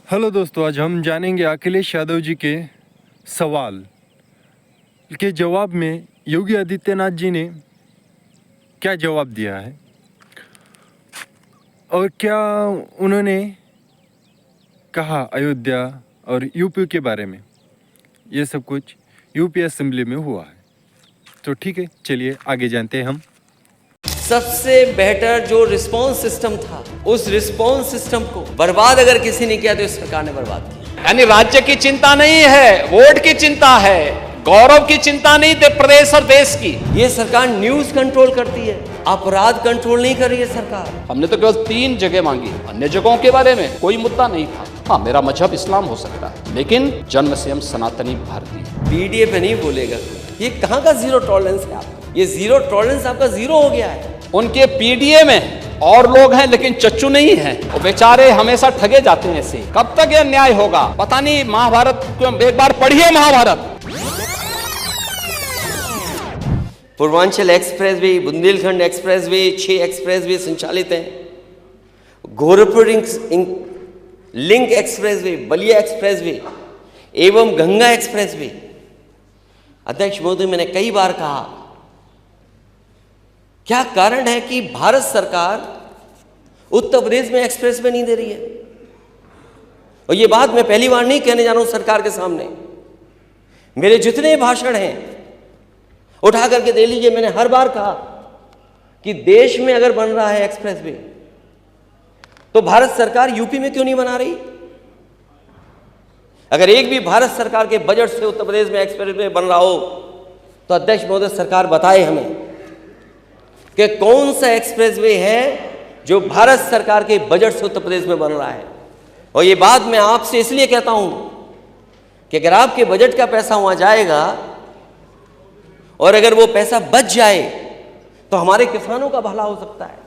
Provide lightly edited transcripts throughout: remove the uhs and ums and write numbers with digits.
Hello दोस्तों, आज हम जानेंगे अखिलेश यादव जी के सवाल के जवाब में योगी आदित्यनाथ जी ने क्या जवाब दिया है और क्या उन्होंने कहा अयोध्या और यूपी के बारे में। ये सब कुछ यूपी असेंबली में हुआ है। तो ठीक है, चलिए आगे जानते हैं हम। सबसे बेहतर जो रिस्पांस सिस्टम था, उस रिस्पांस सिस्टम को बर्बाद अगर किसी ने किया तो इस सरकार ने बर्बाद किया। यानी राज्य की चिंता नहीं है, वोट की चिंता है, गौरव की चिंता नहीं थे प्रदेश और देश की। ये सरकार न्यूज कंट्रोल करती है, अपराध कंट्रोल नहीं कर रही है सरकार। हमने तो केवल 3 जगह मांगी, अन्य जगहों के बारे में कोई मुद्दा नहीं था। हाँ, मेरा मजहब इस्लाम हो सकता है, लेकिन जन्म से हम सनातनी भारतीय। पीडीए पे नहीं बोलेगा, ये कहाँ का जीरो टॉलरेंस है आपका? ये जीरो टॉलरेंस आपका जीरो हो गया है। उनके पीडीए में और लोग हैं लेकिन चच्चू नहीं है, वो बेचारे हमेशा ठगे जाते हैं। ऐसे कब तक यह न्याय होगा पता नहीं। महाभारत एक बार पढ़िए, Mahabharat. Purvanchal expressway, Bundelkhand expressway, 6 expressway संचालित हैं। Gorakhpur link expressway, Ballia expressway एवं गंगा एक्सप्रेसवे। अध्यक्ष महोदय, मैंने कई बार कहा, क्या कारण है कि भारत सरकार उत्तर प्रदेश में एक्सप्रेसवे नहीं दे रही है? और ये बात मैं पहली बार नहीं कहने जा रहा हूं सरकार के सामने। मेरे जितने भाषण हैं उठा करके दे लीजिए। मैंने हर बार कहा कि देश में अगर बन रहा है एक्सप्रेसवे तो भारत सरकार यूपी में क्यों नहीं बना रही? अगर एक भी भारत सरकार के बजट से उत्तर प्रदेश में एक्सप्रेसवे बन रहा हो तो अध्यक्ष महोदय सरकार बताए हमें कि कौन सा एक्सप्रेसवे है जो भारत सरकार के बजट से उत्तर प्रदेश में बन रहा है। और ये बात मैं आपसे इसलिए कहता हूं कि अगर आपके बजट का पैसा वहां जाएगा और अगर वो पैसा बच जाए तो हमारे किसानों का भला हो सकता है।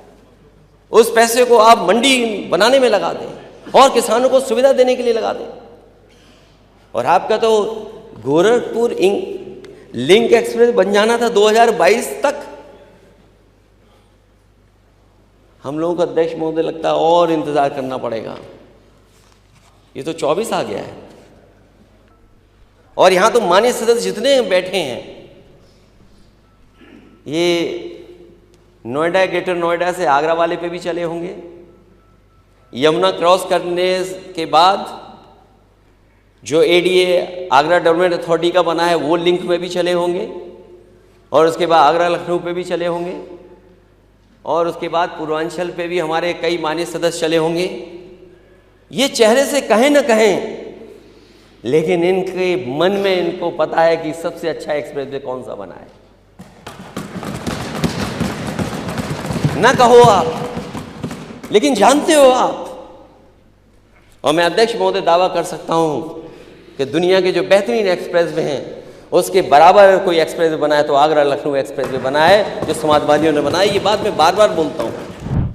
उस पैसे को आप मंडी बनाने में लगा दें और किसानों को सुविधा देने के लिए लगा दें। और आपका तो गोरखपुर लिंक एक्सप्रेस बन जाना था 2022 तक। हम लोगों को अध्यक्ष महोदय लगता है और इंतजार करना पड़ेगा। ये तो 24 आ गया है और यहां तो माननीय सदस्य जितने बैठे हैं, ये नोएडा, ग्रेटर नोएडा से आगरा वाले पे भी चले होंगे, यमुना क्रॉस करने के बाद जो एडीए आगरा डेवलपमेंट अथॉरिटी का बना है वो लिंक में भी चले होंगे, और उसके बाद आगरा लखनऊ पे भी चले होंगे, और उसके बाद पूर्वांचल पे भी हमारे कई माननीय सदस्य चले होंगे। ये चेहरे से कहें न कहें, लेकिन इनके मन में इनको पता है कि सबसे अच्छा एक्सप्रेसवे कौन सा बना है। ना कहो आप, लेकिन जानते हो आप। और मैं अध्यक्ष महोदय दावा कर सकता हूं कि दुनिया के जो बेहतरीन एक्सप्रेसवे हैं उसके बराबर कोई एक्सप्रेसवे बनाए तो आगरा लखनऊ एक्सप्रेसवे बना है जो समाजवादियों ने बनाया। ये बात मैं बार बार बोलता हूं।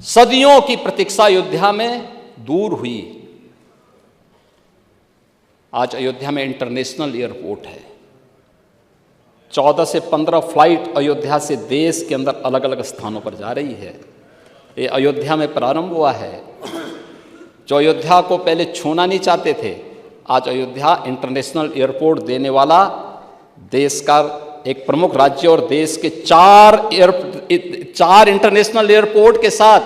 सदियों की प्रतीक्षा अयोध्या में दूर हुई। आज अयोध्या में इंटरनेशनल एयरपोर्ट है। 14 से 15 फ्लाइट अयोध्या से देश के अंदर अलग अलग स्थानों पर जा रही है। ये अयोध्या में प्रारंभ हुआ है। जो अयोध्या को पहले छूना नहीं चाहते थे, आज अयोध्या इंटरनेशनल एयरपोर्ट देने वाला देश का एक प्रमुख राज्य और देश के 4 इंटरनेशनल एयरपोर्ट के साथ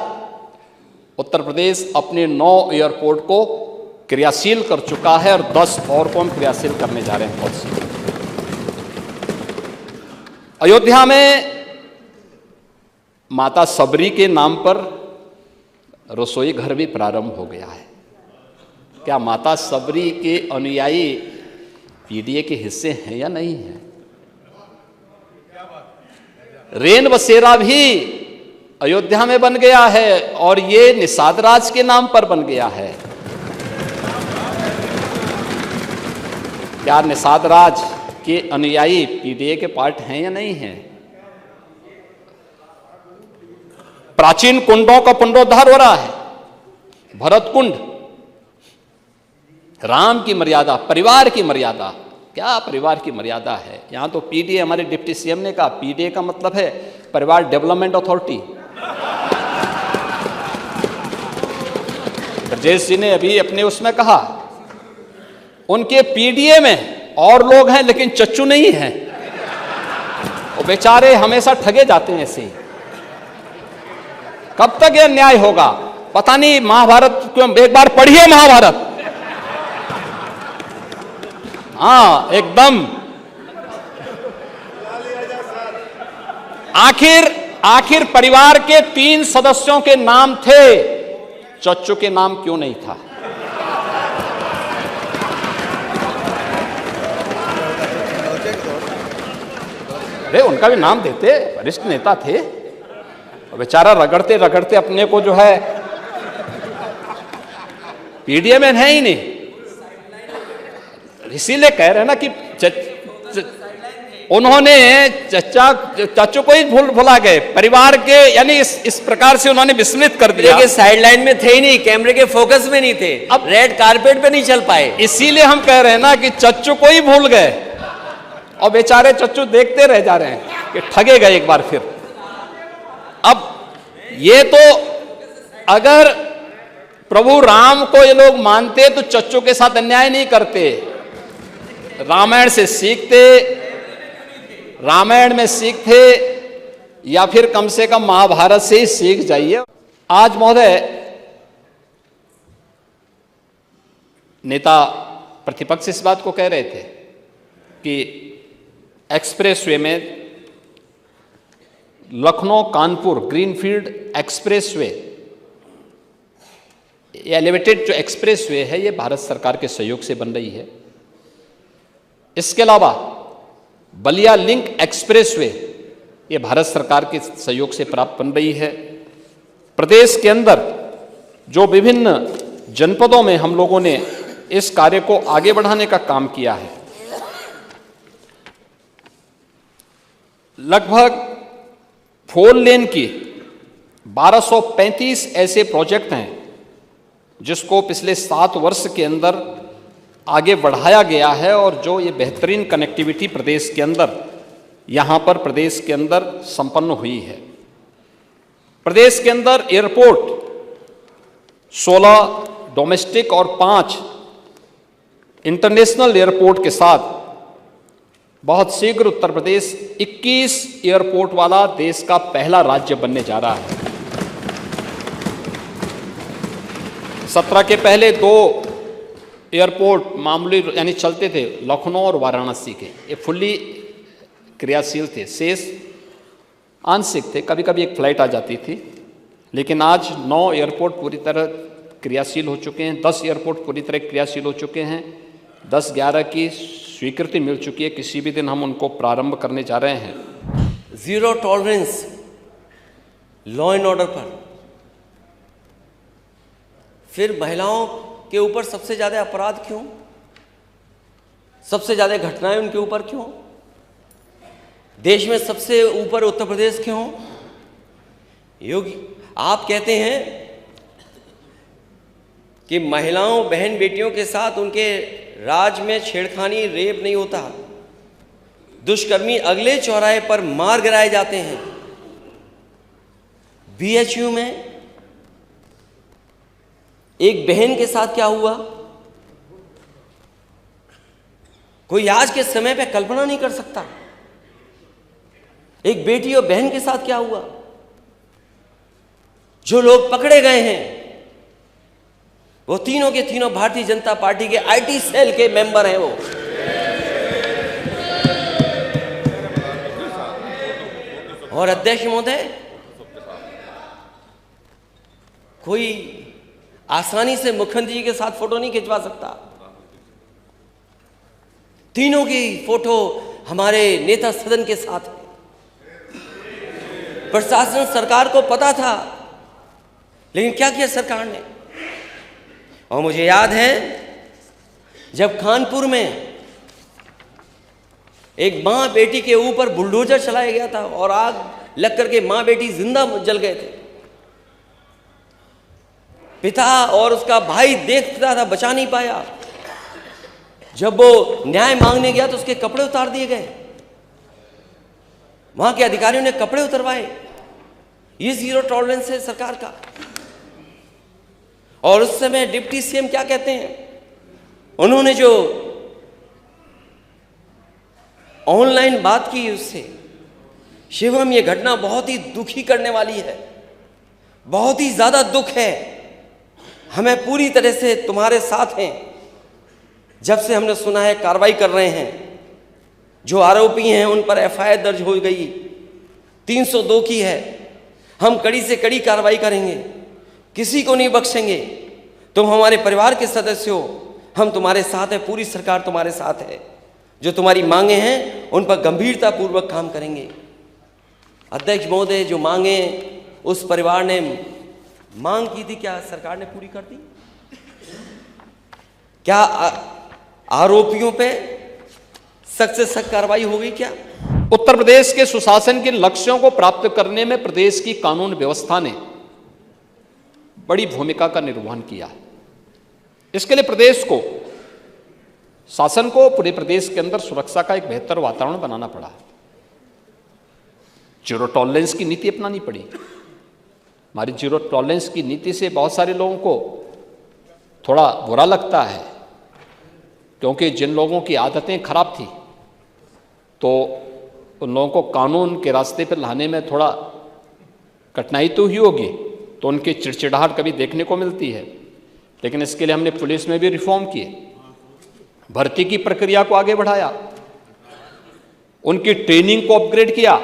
उत्तर प्रदेश अपने 9 एयरपोर्ट को क्रियाशील कर चुका है और 10 और को हम क्रियाशील करने जा रहे हैं बहुत सी। अयोध्या में माता सबरी के नाम पर रसोई घर भी प्रारंभ हो गया है। क्या माता सबरी के अनुयायी पीडीए के हिस्से हैं या नहीं है? रेन बसेरा भी अयोध्या में बन गया है और ये निषाद राज के नाम पर बन गया है। क्या निषाद राज के अनुयायी पीडीए के पार्ट हैं या नहीं हैं? प्राचीन कुंडों का पुनरुद्धार हो रहा है। भरत कुंड, राम की मर्यादा, परिवार की मर्यादा। क्या परिवार की मर्यादा है? यहां तो पीडीए, हमारे डिप्टी सीएम ने कहा पीडीए का मतलब है परिवार डेवलपमेंट अथॉरिटी। ब्रजेश जी ने अभी अपने उसमें कहा उनके पीडीए में और लोग हैं लेकिन चच्चू नहीं है। वो बेचारे हमेशा ठगे जाते हैं ऐसे ही। कब तक यह न्याय होगा पता नहीं। महाभारत क्यों एक बार पढ़िए महाभारत। हाँ एकदम। आखिर परिवार के 3 सदस्यों के नाम थे, चच्चू के नाम क्यों नहीं था? अरे उनका भी नाम देते, वरिष्ठ नेता थे। बेचारा रगड़ते रगड़ते अपने को जो है पीडीए में है ही नहीं। इसीलिए कह रहे हैं ना कि उन्होंने चाचू को ही भुला गए परिवार के, यानी इस प्रकार से उन्होंने विस्मृत कर दिया कि साइडलाइन में थे ही नहीं, कैमरे के फोकस में नहीं थे, अब रेड कारपेट पे नहीं चल पाए। इसीलिए हम कह रहे हैं ना कि चच्चू को ही भूल गए और बेचारे चच्चू देखते रह जा रहे हैं कि ठगे गए एक बार फिर। अब ये तो अगर प्रभु राम को ये लोग मानते तो चच्चू के साथ अन्याय नहीं करते। रामायण से सीखते, रामायण में सीखते, या फिर कम से कम महाभारत से ही सीख जाइए। आज महोदय नेता प्रतिपक्ष इस बात को कह रहे थे कि एक्सप्रेसवे में Lucknow Kanpur greenfield expressway, elevated जो एक्सप्रेसवे है ये भारत सरकार के सहयोग से बन रही है। इसके अलावा बलिया लिंक एक्सप्रेसवे ये भारत सरकार के सहयोग से प्राप्त बन रही है। प्रदेश के अंदर जो विभिन्न जनपदों में हम लोगों ने इस कार्य को आगे बढ़ाने का काम किया है, लगभग 4 लेन की 1235 ऐसे प्रोजेक्ट हैं जिसको पिछले 7 वर्ष के अंदर आगे बढ़ाया गया है, और जो ये बेहतरीन कनेक्टिविटी प्रदेश के अंदर, यहाँ पर प्रदेश के अंदर संपन्न हुई है। प्रदेश के अंदर एयरपोर्ट 16 डोमेस्टिक और 5 इंटरनेशनल एयरपोर्ट के साथ बहुत शीघ्र उत्तर प्रदेश 21 एयरपोर्ट वाला देश का पहला राज्य बनने जा रहा है। 17 के पहले 2 एयरपोर्ट मामूली यानी चलते थे, लखनऊ और वाराणसी के, ये फुल्ली क्रियाशील थे, शेष आंशिक थे, कभी कभी एक फ्लाइट आ जाती थी। लेकिन आज 9 एयरपोर्ट पूरी तरह क्रियाशील हो चुके हैं, 10 एयरपोर्ट पूरी तरह क्रियाशील हो चुके हैं, 10-11 की स्वीकृति मिल चुकी है, किसी भी दिन हम उनको प्रारंभ करने जा रहे हैं। Zero tolerance law and order पर, फिर महिलाओं के ऊपर सबसे ज्यादा अपराध क्यों, सबसे ज्यादा घटनाएं उनके ऊपर क्यों, देश में सबसे ऊपर उत्तर प्रदेश क्यों? योगी आप कहते हैं कि महिलाओं बहन बेटियों के साथ उनके राज में छेड़खानी रेप नहीं होता, दुष्कर्मी अगले चौराहे पर मार गिराए जाते हैं। बीएचयू में एक बहन के साथ क्या हुआ, कोई आज के समय पे कल्पना नहीं कर सकता। एक बेटी और बहन के साथ क्या हुआ। जो लोग पकड़े गए हैं वो तीनों के तीनों भारतीय जनता पार्टी के आईटी सेल के मेंबर हैं। वो और अध्यक्ष महोदय, कोई आसानी से मुख्यमंत्री जी के साथ फोटो नहीं खिंचवा सकता। तीनों की फोटो हमारे नेता सदन के साथ है। प्रशासन सरकार को पता था, लेकिन क्या किया सरकार ने। और मुझे याद है जब कानपुर में एक मां बेटी के ऊपर बुलडोजर चलाया गया था और आग लग करके मां बेटी जिंदा जल गए थे, पिता और उसका भाई देखता था, बचा नहीं पाया। जब वो न्याय मांगने गया तो उसके कपड़े उतार दिए गए, वहां के अधिकारियों ने कपड़े उतरवाए। ये जीरो टॉलरेंस है सरकार का। और उस समय डिप्टी सीएम क्या कहते हैं, उन्होंने जो ऑनलाइन बात की उससे, शिवम ये घटना बहुत ही दुखी करने वाली है, बहुत ही ज़्यादा दुख है। हमें पूरी तरह से तुम्हारे साथ हैं। जब से हमने सुना है कार्रवाई कर रहे हैं, जो आरोपी हैं उन पर एफआईआर दर्ज हो गई, 302 की है। हम कड़ी से कड़ी कार्रवाई करेंगे, किसी को नहीं बख्शेंगे। तुम हमारे परिवार के सदस्य हो, हम तुम्हारे साथ हैं, पूरी सरकार तुम्हारे साथ है। जो तुम्हारी मांगे हैं उन पर गंभीरता पूर्वक काम करेंगे। अध्यक्ष महोदय, जो मांगे उस परिवार ने मांग की थी, क्या सरकार ने पूरी कर दी? क्या आरोपियों पे सख्त से सख्त कार्रवाई हो गई? क्या उत्तर प्रदेश के सुशासन के लक्ष्यों को प्राप्त करने में प्रदेश की कानून व्यवस्था ने बड़ी भूमिका का निर्वहन किया है। इसके लिए प्रदेश को, शासन को पूरे प्रदेश के अंदर सुरक्षा का एक बेहतर वातावरण बनाना पड़ा है। जीरो टॉलरेंस की नीति अपनानी पड़ी। हमारी जीरो टॉलरेंस की नीति से बहुत सारे लोगों को थोड़ा बुरा लगता है, क्योंकि जिन लोगों की आदतें खराब थी तो उन लोगों को कानून के रास्ते पर लाने में थोड़ा कठिनाई तो ही होगी, तो उनकी चिड़चिड़ाहट कभी देखने को मिलती है। लेकिन इसके लिए हमने पुलिस में भी रिफॉर्म किए, भर्ती की प्रक्रिया को आगे बढ़ाया, उनकी ट्रेनिंग को अपग्रेड किया।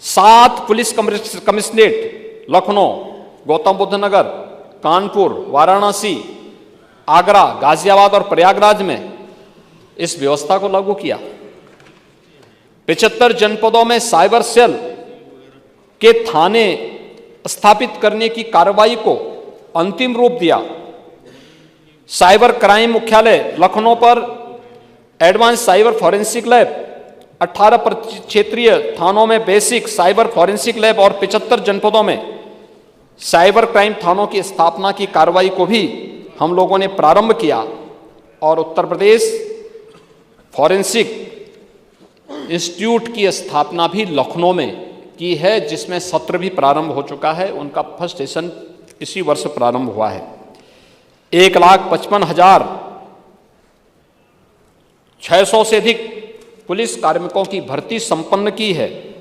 7 पुलिस कमिश्नरेट लखनऊ, गौतम बुद्ध नगर, कानपुर, वाराणसी, आगरा, गाजियाबाद और प्रयागराज में इस व्यवस्था को लागू किया। 75 जनपदों में साइबर सेल के थाने स्थापित करने की कार्रवाई को अंतिम रूप दिया। साइबर क्राइम मुख्यालय लखनऊ पर एडवांस साइबर फॉरेंसिक लैब, 18 क्षेत्रीय थानों में बेसिक साइबर फॉरेंसिक लैब और 75 जनपदों में साइबर क्राइम थानों की स्थापना की कार्रवाई को भी हम लोगों ने प्रारंभ किया। और उत्तर प्रदेश फॉरेंसिक इंस्टीट्यूट की स्थापना भी लखनऊ में की है, जिसमें सत्र भी प्रारंभ हो चुका है। उनका फर्स्ट सेशन इसी वर्ष प्रारंभ हुआ है। 1,55,600 से अधिक पुलिस कार्मिकों की भर्ती संपन्न की है,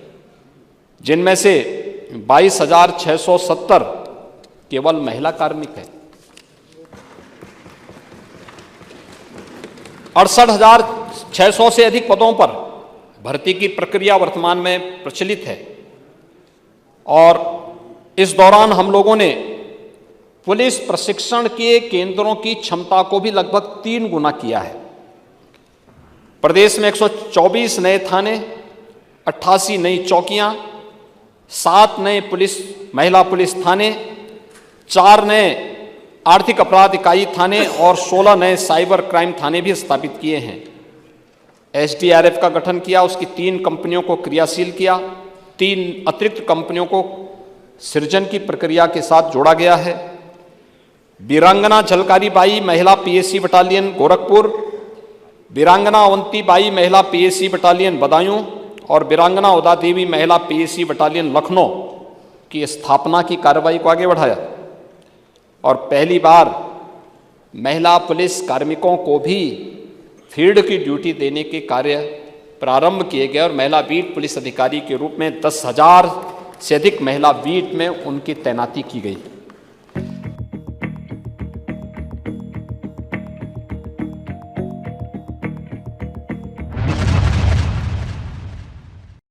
जिनमें से 22,670 केवल महिला कार्मिक है। 68,600 से अधिक पदों पर भर्ती की प्रक्रिया वर्तमान में प्रचलित है। और इस दौरान हम लोगों ने पुलिस प्रशिक्षण के केंद्रों की क्षमता को भी लगभग 3 गुना किया है। प्रदेश में 124 नए थाने, 88 नई चौकियां, 7 नए महिला पुलिस थाने, 4 नए आर्थिक अपराध इकाई थाने और 16 नए साइबर क्राइम थाने भी स्थापित किए हैं। SDRF का गठन किया, उसकी 3 कंपनियों को क्रियाशील किया, 3 अतिरिक्त कंपनियों को सृजन की प्रक्रिया के साथ जोड़ा गया है। वीरांगना झलकारी बाई महिला PSC बटालियन गोरखपुर, वीरांगना अवंती बाई महिला PSC बटालियन बदायूं और वीरांगना उदा देवी महिला PSC बटालियन लखनऊ की स्थापना की कार्रवाई को आगे बढ़ाया। और पहली बार महिला पुलिस कार्मिकों को भी फील्ड की ड्यूटी देने के कार्य प्रारंभ किए गए और महिला बीट पुलिस अधिकारी के रूप में 10,000 से अधिक महिला बीट में उनकी तैनाती की गई।